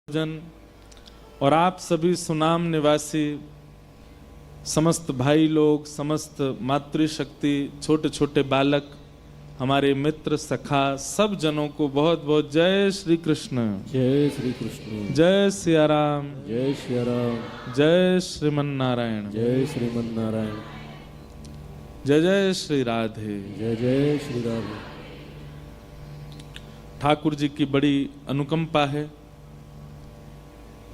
जन और आप सभी सुनाम निवासी समस्त भाई लोग, समस्त मातृशक्ति, छोटे छोटे बालक, हमारे मित्र सखा, सब जनों को बहुत बहुत जय श्री कृष्ण। जय श्री कृष्ण। जय सिया राम। जय सिया राम। जय श्रीमन नारायण। जय श्रीमन नारायण। जय जय श्री राधे। जय जय श्री राधे। ठाकुर जी की बड़ी अनुकंपा है।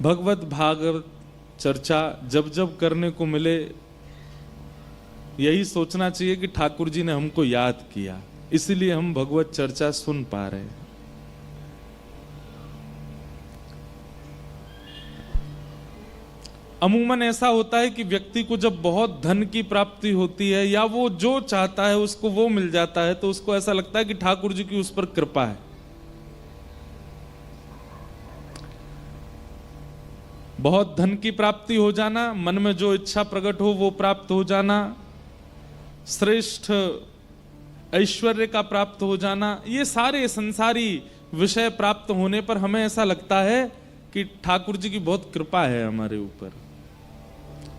भगवत भागवत चर्चा जब जब करने को मिले यही सोचना चाहिए कि ठाकुर जी ने हमको याद किया, इसीलिए हम भगवत चर्चा सुन पा रहे हैं। अमूमन ऐसा होता है कि व्यक्ति को जब बहुत धन की प्राप्ति होती है या वो जो चाहता है उसको वो मिल जाता है तो उसको ऐसा लगता है कि ठाकुर जी की उस पर कृपा है। बहुत धन की प्राप्ति हो जाना, मन में जो इच्छा प्रकट हो वो प्राप्त हो जाना, श्रेष्ठ ऐश्वर्य का प्राप्त हो जाना, ये सारे संसारी विषय प्राप्त होने पर हमें ऐसा लगता है कि ठाकुर जी की बहुत कृपा है हमारे ऊपर।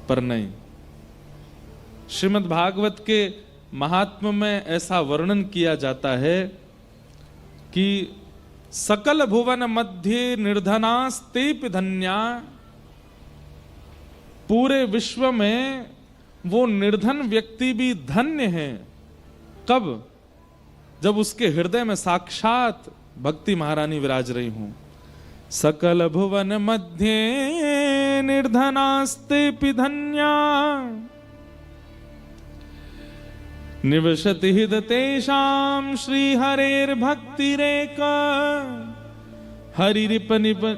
पर नहीं, श्रीमद् भागवत के महात्म्य में ऐसा वर्णन किया जाता है कि सकल भुवन मध्य निर्धनास्तेपि धन्या, पूरे विश्व में वो निर्धन व्यक्ति भी धन्य है। कब? जब उसके हृदय में साक्षात भक्ति महारानी विराज रही हूं। सकल भुवन मध्य निर्धनास्तेपि धन्या, निवसति हृदतेषां श्री हरेर भक्तिरेका, हरिरिप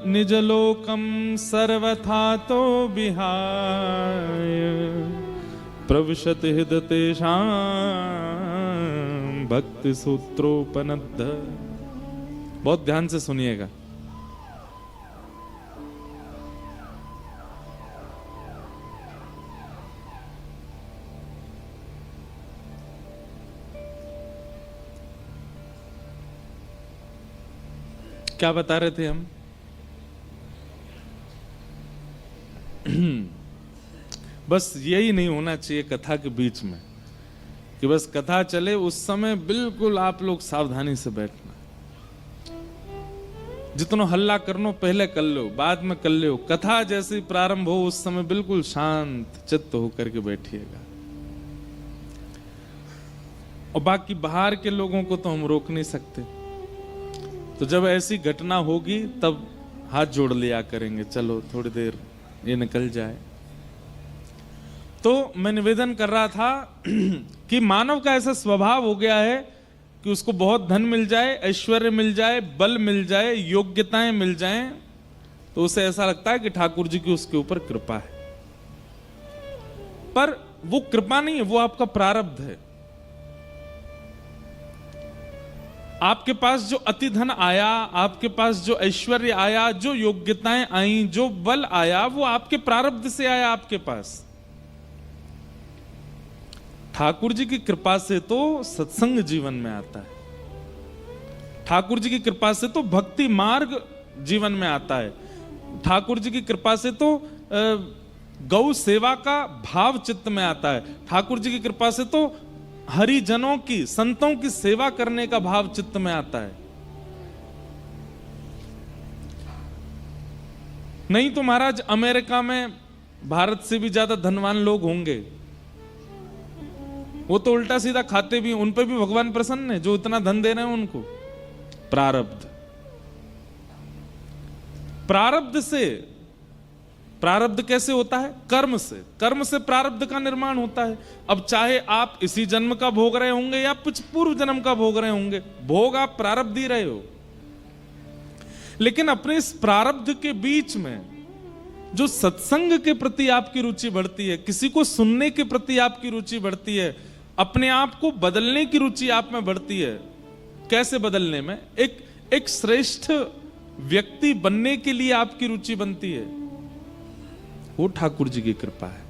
निजलोकम सर्वथा तो विहाय, प्रविशति हृदतेषां भक्ति सूत्रोपनद्ध। बहुत ध्यान से सुनिएगा। क्या बता रहे थे हम? बस यही नहीं होना चाहिए कथा के बीच में कि बस कथा चले उस समय बिल्कुल आप लोग सावधानी से बैठना। जितना हल्ला करनो पहले कर लो, बाद में कर लो। कथा जैसे प्रारंभ हो उस समय बिल्कुल शांत चित्त होकर के बैठिएगा। और बाकी बाहर के लोगों को तो हम रोक नहीं सकते, तो जब ऐसी घटना होगी तब हाथ जोड़ लिया करेंगे, चलो थोड़ी देर ये निकल जाए। तो मैं निवेदन कर रहा था कि मानव का ऐसा स्वभाव हो गया है कि उसको बहुत धन मिल जाए, ऐश्वर्य मिल जाए, बल मिल जाए, योग्यताएं मिल जाएं, तो उसे ऐसा लगता है कि ठाकुर जी की उसके ऊपर कृपा है। पर वो कृपा नहीं है, वो आपका प्रारब्ध है। आपके पास जो अति धन आया, आपके पास जो ऐश्वर्य आया, जो योग्यताएं आई, जो बल आया, वो आपके प्रारब्ध से आया आपके पास। ठाकुर जी की कृपा से तो सत्संग जीवन में आता है। ठाकुर जी की कृपा से तो भक्ति मार्ग जीवन में आता है। ठाकुर जी की कृपा से तो गौ सेवा का भाव चित्त में आता है। ठाकुर जी की कृपा से तो हरिजनों की, संतों की सेवा करने का भाव चित्त में आता है। नहीं तो महाराज अमेरिका में भारत से भी ज्यादा धनवान लोग होंगे, वो तो उल्टा सीधा खाते भी, उन पे भी भगवान प्रसन्न है जो इतना धन दे रहे हैं उनको। प्रारब्ध, प्रारब्ध से, प्रारब्ध कैसे होता है? कर्म से। कर्म से प्रारब्ध का निर्माण होता है। अब चाहे आप इसी जन्म का भोग रहे होंगे या कुछ पूर्व जन्म का भोग रहे होंगे, भोग आप प्रारब्ध ही रहे हो। लेकिन अपने इस प्रारब्ध के बीच में जो सत्संग के प्रति आपकी रुचि बढ़ती है, किसी को सुनने के प्रति आपकी रुचि बढ़ती है, अपने आप को बदलने की रुचि आप में बढ़ती है। कैसे बदलने में? एक श्रेष्ठ व्यक्ति बनने के लिए आपकी रुचि बनती है। वो ठाकुर जी की कृपा है।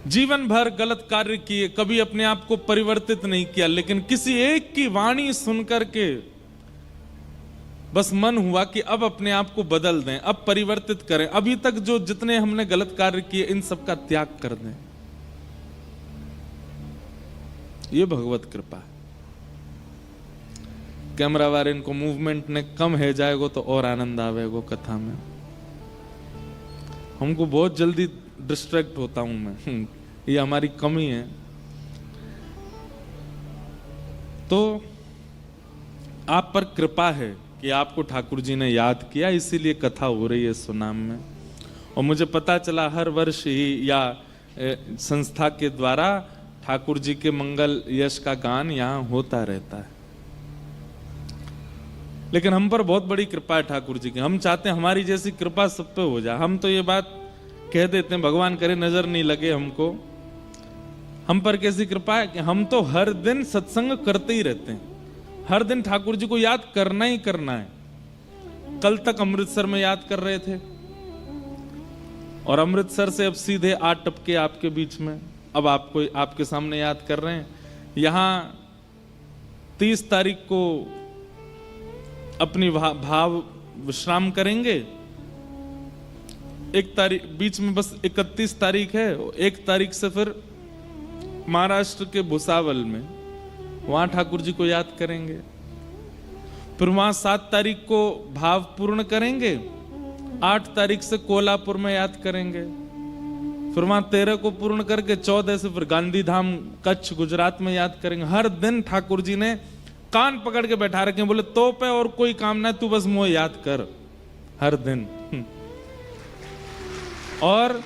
जीवन भर गलत कार्य किए, कभी अपने आप को परिवर्तित नहीं किया, लेकिन किसी एक की वाणी सुनकर के बस मन हुआ कि अब अपने आप को बदल दें, अब परिवर्तित करें, अभी तक जो जितने हमने गलत कार्य किए इन सब का त्याग कर दें। ये भगवत कृपा है। कैमरा वाले इनको मूवमेंट ने कम है जाएगो तो और आनंद आवेगो कथा में। हमको बहुत जल्दी डिस्ट्रैक्ट होता हूं मैं, ये हमारी कमी है। तो आप पर कृपा है कि आपको ठाकुर जी ने याद किया, इसीलिए कथा हो रही है सुनाम में। और मुझे पता चला हर वर्ष ही या संस्था के द्वारा ठाकुर जी के मंगल यश का गान यहाँ होता रहता है। लेकिन हम पर बहुत बड़ी कृपा है ठाकुर जी की। हम चाहते हैं हमारी जैसी कृपा सब पे हो जाए। हम तो ये बात कह देते हैं, भगवान करे नजर नहीं लगे हमको। हम पर कैसी कृपा है कि हम तो हर दिन सत्संग करते ही रहते हैं, हर दिन ठाकुर जी को याद करना ही करना है। कल तक अमृतसर में याद कर रहे थे और अमृतसर से अब सीधे 8 टपके आपके बीच में, अब आपको आपके सामने याद कर रहे हैं। यहां 30 तारीख को अपनी भाव विश्राम करेंगे। 1 तारीख बीच में बस 31 तारीख है, 1 तारीख से फिर महाराष्ट्र के भुसावल में वहां ठाकुर जी को याद करेंगे। फिर वहां 7 तारीख को भाव पूर्ण करेंगे, 8 तारीख से कोल्हापुर में याद करेंगे, फिर वहां 13 को पूर्ण करके 14 से फिर गांधी धाम कच्छ गुजरात में याद करेंगे। हर दिन ठाकुर जी ने कान पकड़ के बैठा रखे, बोले तो पे और कोई काम ना, तू बस मुझे याद कर हर दिन। और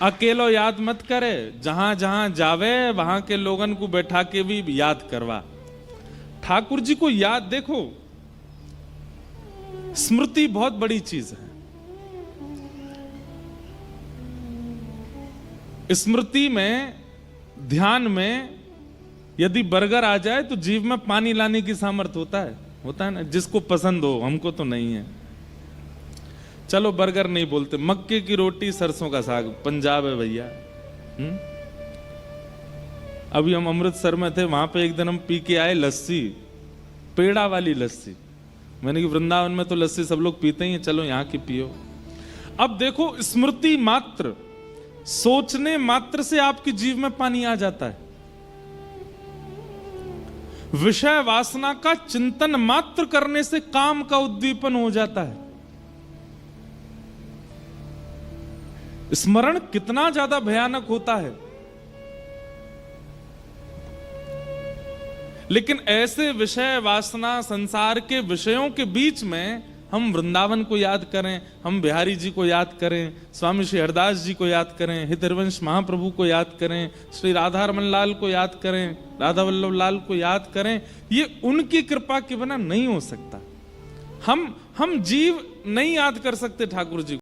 अकेलो याद मत करे, जहां जहां जावे वहां के लोगन को बैठा के भी याद करवा। ठाकुर जी को याद, देखो स्मृति बहुत बड़ी चीज है। स्मृति में, ध्यान में यदि बर्गर आ जाए तो जीव में पानी लाने की सामर्थ्य होता है ना, जिसको पसंद हो, हमको तो नहीं है। चलो बर्गर नहीं बोलते, मक्के की रोटी सरसों का साग, पंजाब है भैया। अभी हम अमृतसर में थे, वहां पे एक दिन हम पी के आए लस्सी, पेड़ा वाली लस्सी। मैंने कि वृंदावन में तो लस्सी सब लोग पीते ही हैं, चलो यहाँ की पियो। अब देखो स्मृति मात्र, सोचने मात्र से आपकी जीव में पानी आ जाता है। विषय वासना का चिंतन मात्र करने से काम का उद्दीपन हो जाता है। स्मरण कितना ज्यादा भयानक होता है। लेकिन ऐसे विषय वासना संसार के विषयों के बीच में हम वृंदावन को याद करें, हम बिहारी जी को याद करें, स्वामी श्री हरदास जी को याद करें, हितरवंश महाप्रभु को याद करें, श्री राधा रमन लाल को याद करें, राधा वल्लभ लाल को याद करें, ये उनकी कृपा के बिना नहीं हो सकता। हम जीव नहीं याद कर सकते ठाकुर जी।